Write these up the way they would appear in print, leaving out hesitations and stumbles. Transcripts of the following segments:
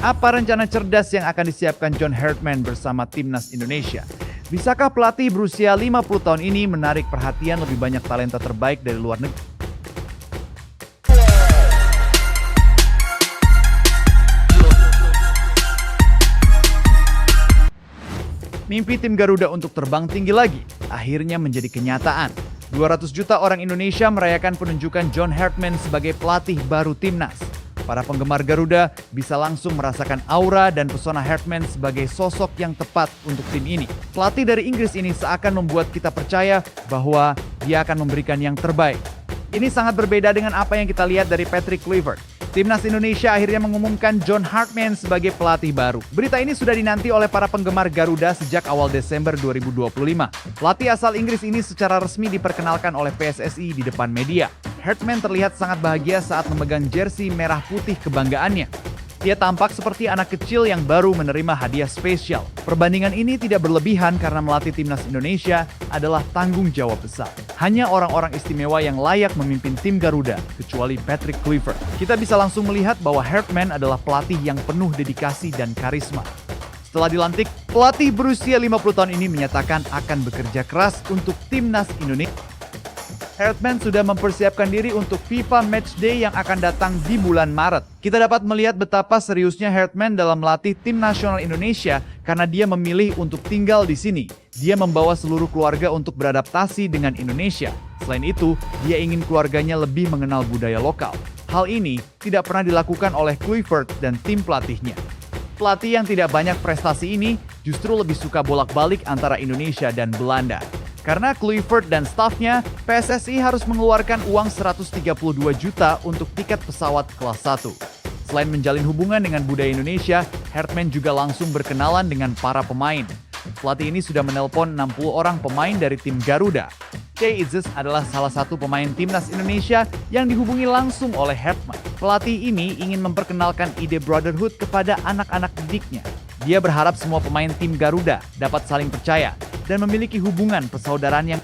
Apa rencana cerdas yang akan disiapkan John Hartman bersama timnas Indonesia? Bisakah pelatih berusia 50 tahun ini menarik perhatian lebih banyak talenta terbaik dari luar negeri? Mimpi tim Garuda untuk terbang tinggi lagi akhirnya menjadi kenyataan. 200 juta orang Indonesia merayakan penunjukan John Hartman sebagai pelatih baru timnas. Para penggemar Garuda bisa langsung merasakan aura dan pesona Hartman sebagai sosok yang tepat untuk tim ini. Pelatih dari Inggris ini seakan membuat kita percaya bahwa dia akan memberikan yang terbaik. Ini sangat berbeda dengan apa yang kita lihat dari Patrick Kluivert. Timnas Indonesia akhirnya mengumumkan John Hartman sebagai pelatih baru. Berita ini sudah dinanti oleh para penggemar Garuda sejak awal Desember 2025. Pelatih asal Inggris ini secara resmi diperkenalkan oleh PSSI di depan media. Hartman terlihat sangat bahagia saat memegang jersey merah putih kebanggaannya. Dia tampak seperti anak kecil yang baru menerima hadiah spesial. Perbandingan ini tidak berlebihan karena melatih timnas Indonesia adalah tanggung jawab besar. Hanya orang-orang istimewa yang layak memimpin tim Garuda, kecuali Patrick Kluivert. Kita bisa langsung melihat bahwa Hartman adalah pelatih yang penuh dedikasi dan karisma. Setelah dilantik, pelatih berusia 50 tahun ini menyatakan akan bekerja keras untuk timnas Indonesia. Hartman sudah mempersiapkan diri untuk FIFA Matchday yang akan datang di bulan Maret. Kita dapat melihat betapa seriusnya Hartman dalam melatih tim nasional Indonesia karena dia memilih untuk tinggal di sini. Dia membawa seluruh keluarga untuk beradaptasi dengan Indonesia. Selain itu, dia ingin keluarganya lebih mengenal budaya lokal. Hal ini tidak pernah dilakukan oleh Kluivert dan tim pelatihnya. Pelatih yang tidak banyak prestasi ini justru lebih suka bolak-balik antara Indonesia dan Belanda. Karena Kluivert dan stafnya, PSSI harus mengeluarkan uang 132 juta untuk tiket pesawat kelas 1. Selain menjalin hubungan dengan budaya Indonesia, Hartman juga langsung berkenalan dengan para pemain. Pelatih ini sudah menelpon 60 orang pemain dari tim Garuda. Jay Itzes adalah salah satu pemain timnas Indonesia yang dihubungi langsung oleh Hartman. Pelatih ini ingin memperkenalkan ide brotherhood kepada anak-anak didiknya. Dia berharap semua pemain tim Garuda dapat saling percaya dan memiliki hubungan persaudaraan yang...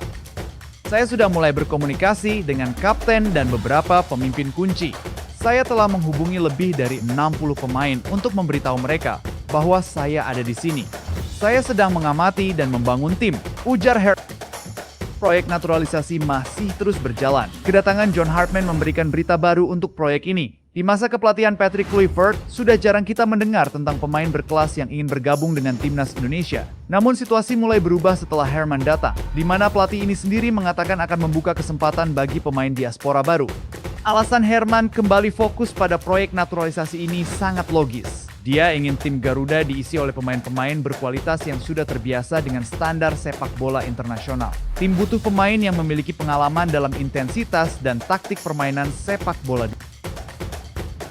Saya sudah mulai berkomunikasi dengan kapten dan beberapa pemimpin kunci. Saya telah menghubungi lebih dari 60 pemain untuk memberitahu mereka bahwa saya ada di sini. Saya sedang mengamati dan membangun tim, ujar Hartman. Proyek naturalisasi masih terus berjalan. Kedatangan John Hartman memberikan berita baru untuk proyek ini. Di masa kepelatihan Patrick Kluivert, sudah jarang kita mendengar tentang pemain berkelas yang ingin bergabung dengan timnas Indonesia. Namun situasi mulai berubah setelah Hartman datang, di mana pelatih ini sendiri mengatakan akan membuka kesempatan bagi pemain diaspora baru. Alasan Hartman kembali fokus pada proyek naturalisasi ini sangat logis. Dia ingin tim Garuda diisi oleh pemain-pemain berkualitas yang sudah terbiasa dengan standar sepak bola internasional. Tim butuh pemain yang memiliki pengalaman dalam intensitas dan taktik permainan sepak bola.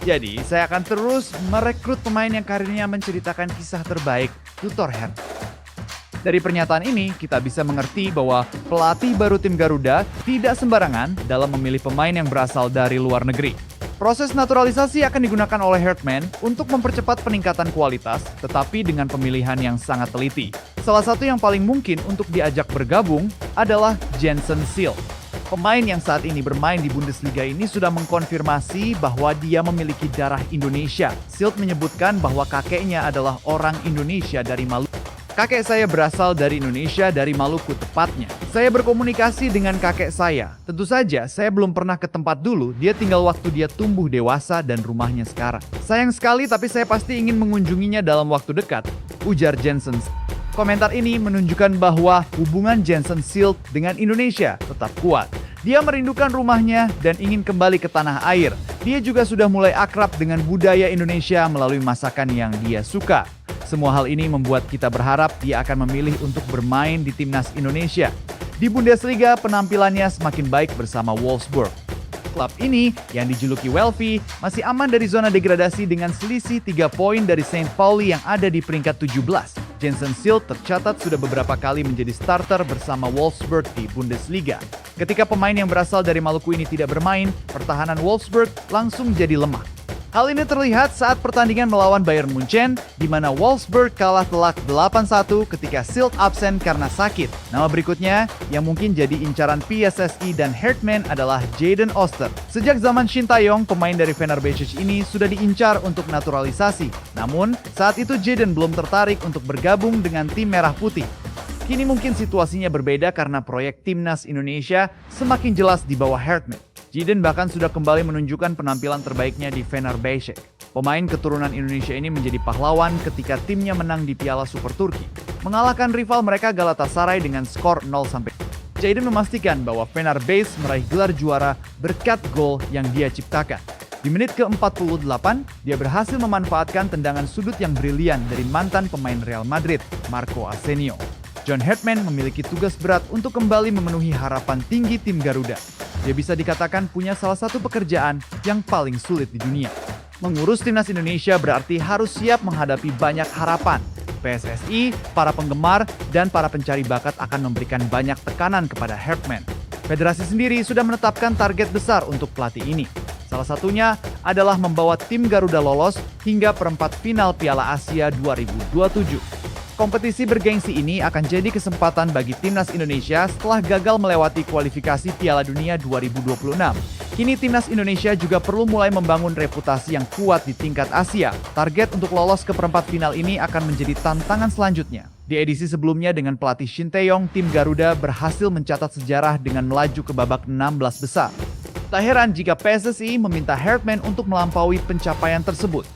Jadi, saya akan terus merekrut pemain yang karirnya menceritakan kisah terbaik, tutur Hartman. Dari pernyataan ini, kita bisa mengerti bahwa pelatih baru tim Garuda tidak sembarangan dalam memilih pemain yang berasal dari luar negeri. Proses naturalisasi akan digunakan oleh Hartman untuk mempercepat peningkatan kualitas, tetapi dengan pemilihan yang sangat teliti. Salah satu yang paling mungkin untuk diajak bergabung adalah Jensen Seelt. Pemain yang saat ini bermain di Bundesliga ini sudah mengkonfirmasi bahwa dia memiliki darah Indonesia. Seelt menyebutkan bahwa kakeknya adalah orang Indonesia dari Maluku. Kakek saya berasal dari Indonesia, dari Maluku tepatnya. Saya berkomunikasi dengan kakek saya. Tentu saja, saya belum pernah ke tempat dulu, dia tinggal waktu dia tumbuh dewasa dan rumahnya sekarang. Sayang sekali, tapi saya pasti ingin mengunjunginya dalam waktu dekat, ujar Jensen. Komentar ini menunjukkan bahwa hubungan Jensen Seelt dengan Indonesia tetap kuat. Dia merindukan rumahnya dan ingin kembali ke tanah air. Dia juga sudah mulai akrab dengan budaya Indonesia melalui masakan yang dia suka. Semua hal ini membuat kita berharap dia akan memilih untuk bermain di timnas Indonesia. Di Bundesliga, penampilannya semakin baik bersama Wolfsburg. Klub ini yang dijuluki Wölfe masih aman dari zona degradasi dengan selisih 3 poin dari St. Pauli yang ada di peringkat 17. Jensen Seelt tercatat sudah beberapa kali menjadi starter bersama Wolfsburg di Bundesliga. Ketika pemain yang berasal dari Maluku ini tidak bermain, pertahanan Wolfsburg langsung jadi lemah. Hal ini terlihat saat pertandingan melawan Bayern Munchen, di mana Wolfsburg kalah telak 8-1 ketika Schilt absen karena sakit. Nama berikutnya yang mungkin jadi incaran PSSI dan Hertman adalah Jadon Oster. Sejak zaman Shin Tae-yong, pemain dari Fenerbahce ini sudah diincar untuk naturalisasi. Namun, saat itu Jadon belum tertarik untuk bergabung dengan tim Merah Putih. Kini mungkin situasinya berbeda karena proyek Timnas Indonesia semakin jelas di bawah Hertman. Jadon bahkan sudah kembali menunjukkan penampilan terbaiknya di Fenerbahce. Pemain keturunan Indonesia ini menjadi pahlawan ketika timnya menang di Piala Super Turki, mengalahkan rival mereka Galatasaray dengan skor 0-. Jadon memastikan bahwa Fenerbahce meraih gelar juara berkat gol yang dia ciptakan. Di menit ke-48, dia berhasil memanfaatkan tendangan sudut yang brilian dari mantan pemain Real Madrid, Marco Asensio. John Hertman memiliki tugas berat untuk kembali memenuhi harapan tinggi tim Garuda. Dia bisa dikatakan punya salah satu pekerjaan yang paling sulit di dunia. Mengurus timnas Indonesia berarti harus siap menghadapi banyak harapan. PSSI, para penggemar, dan para pencari bakat akan memberikan banyak tekanan kepada Hertman. Federasi sendiri sudah menetapkan target besar untuk pelatih ini. Salah satunya adalah membawa tim Garuda lolos hingga perempat final Piala Asia 2027. Kompetisi bergengsi ini akan jadi kesempatan bagi timnas Indonesia setelah gagal melewati kualifikasi Piala Dunia 2026. Kini timnas Indonesia juga perlu mulai membangun reputasi yang kuat di tingkat Asia. Target untuk lolos ke perempat final ini akan menjadi tantangan selanjutnya. Di edisi sebelumnya dengan pelatih Shin Tae-yong, tim Garuda berhasil mencatat sejarah dengan melaju ke babak 16 besar. Tak heran jika PSSI meminta Hertman untuk melampaui pencapaian tersebut.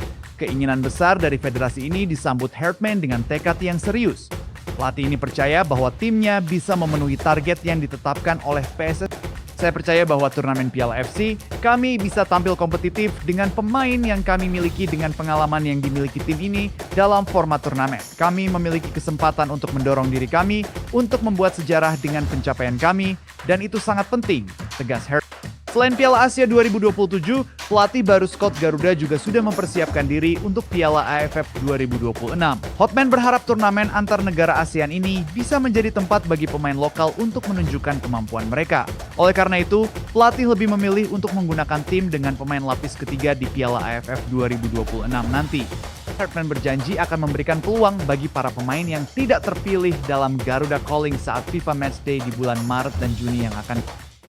Keinginan besar dari federasi ini disambut Hertman dengan tekad yang serius. Pelatih ini percaya bahwa timnya bisa memenuhi target yang ditetapkan oleh PSSI. Saya percaya bahwa turnamen Piala FC, kami bisa tampil kompetitif dengan pemain yang kami miliki dengan pengalaman yang dimiliki tim ini dalam format turnamen. Kami memiliki kesempatan untuk mendorong diri kami untuk membuat sejarah dengan pencapaian kami, dan itu sangat penting, tegas Hertman. Selain Piala Asia 2027, pelatih baru Scott Garuda juga sudah mempersiapkan diri untuk Piala AFF 2026. Hotman berharap turnamen antar negara ASEAN ini bisa menjadi tempat bagi pemain lokal untuk menunjukkan kemampuan mereka. Oleh karena itu, pelatih lebih memilih untuk menggunakan tim dengan pemain lapis ketiga di Piala AFF 2026 nanti. Hertman berjanji akan memberikan peluang bagi para pemain yang tidak terpilih dalam Garuda Calling saat FIFA Matchday di bulan Maret dan Juni yang akan